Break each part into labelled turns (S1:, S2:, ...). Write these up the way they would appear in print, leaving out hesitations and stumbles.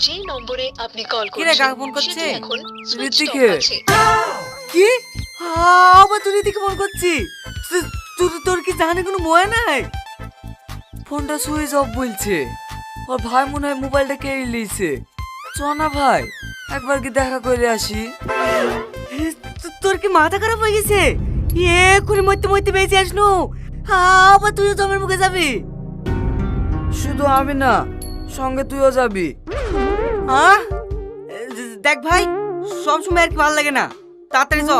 S1: যে নম্বরে আপনি কল
S2: কি রে,
S1: করছেন
S2: কাকে ফোন করছে?
S1: সেটি এখন সুইচ অফ
S2: ঋতিকে।
S1: আছে।
S2: কি? আবার তুই এদিকে ফোন করছি? তোর কি জানে কোনো ময় নাই? ফোনটা সুইচ অফ বলছে। ওর ভাই মনে হয় মোবাইলটা কেড়ে লিয়েছে। চ না ভাই, একবার কি দেখা করে আসি। তোর কি মাথা খারাপ হয়ে গেছে? এক্ষুনি মরতে মরতে বেঁচে আসনু, আবার তুইও জমের মুখে যাবি। শুধু আমি না, সঙ্গে তুইও যাবি। হ্যাঁ দেখ ভাই, সবসময় আর কি ভালো লাগে না। তাড়াতাড়ি চ,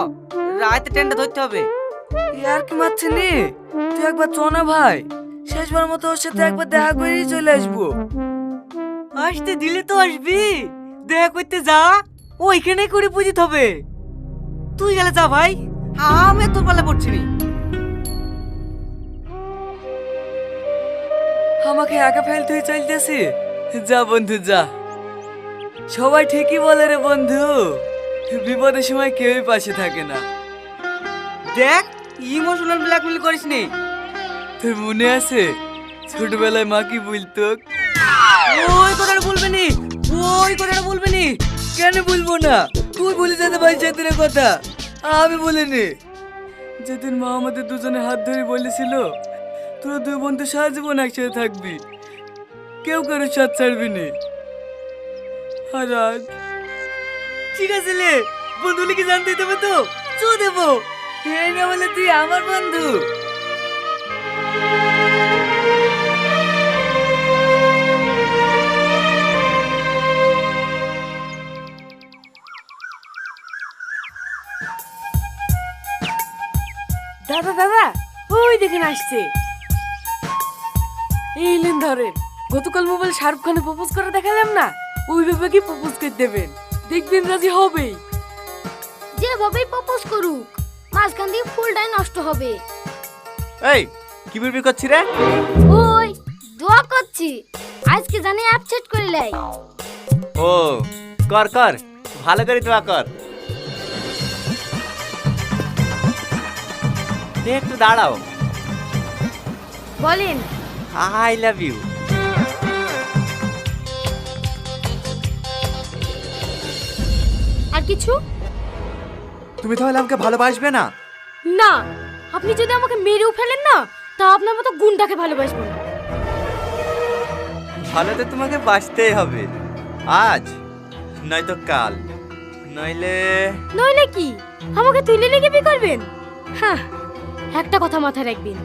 S2: রাতে ট্রেনটা ধরতে হবে। আর কি মারছে নি? তুই একবার চ না ভাই, শেষবার মতো ওর সাথে একবার দেখা করেই চলে আসবো। আসতে দিলে তো আসবি, দেখা করতে যা, ওইখানে করে পুজিত হবে। তুই গেলে যা ভাই, আমি আর তোর পাল্লা পড়ছি নি। আমাকে একা ফেলতে হয়ে চলতেছি। যা বন্ধু যা। সবাই ঠিকই বলে রে বন্ধু, বিপদের সময় কেউই পাশে থাকে না। দেখ, ইমোশনাল ব্ল্যাকমেল করিস নি। তোর মনে আছে ছোটবেলায় মা কি বলতো? ওই কথাটা বলবে নি, ওই কথাটা বলবে নি। কেন বলবো না? তুই বলে যেতে ভাই সেদিনের কথা, আমি বলিনি। যেদিন মা আমাদের দুজনে হাত ধরে বলেছিল তোরা দুই বন্ধু সারা জীবন একসাথে থাকবি, কেউ কারোর সাথ ছাড়বি নি। আর আজ ঠিক আছে লে, বন্ধু কি জানতে দেবে তো চো দেবো। এই না বলে তুই আমার বন্ধু।
S3: দাদা দাদা, ওই দেখেন আসছে। এই লেন ধরেন, গতকাল মোবাইল শাহরুখ খানে প্রপোজ করে দেখালাম না, ওইভাবে কি প্রপোজ করে দেবেন, দেখবেন রাজি হবেই।
S4: যেভাবেই প্রপোজ করুক, মাঝখান দিয়ে ফুলটাই নষ্ট হবে।
S2: এই কি বিড়বি করছিস রে?
S4: ওই দোয়া করছি, আজকে জানি আপসেট করে লাই।
S2: ও কর কর, ভালো করে দোয়া কর। একটু দাঁড়াও।
S4: বলেন।
S2: I love you.
S4: আর কিছু
S5: তুমি তাহলে আমাকে ভালোবাসবে না?
S4: না, আপনি যদি আমাকে মেরেও ফেলেন না, তা আপনার মতো গুন্ডাকে ভালোবাসবো না।
S2: ভালো তো তোমাকে বাঁচতেই হবে, আজ নয়তো কাল, নইলে
S4: নইলে কি আমাকে তুলে লেগে বিয়ে করবেন? হ্যাঁ, একটা কথা মাথায় রাখবেন,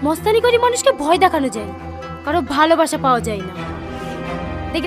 S4: মস্তানি করে মানুষকে ভয় দেখানো যায়, কারো ভালোবাসা পাওয়া যায় না।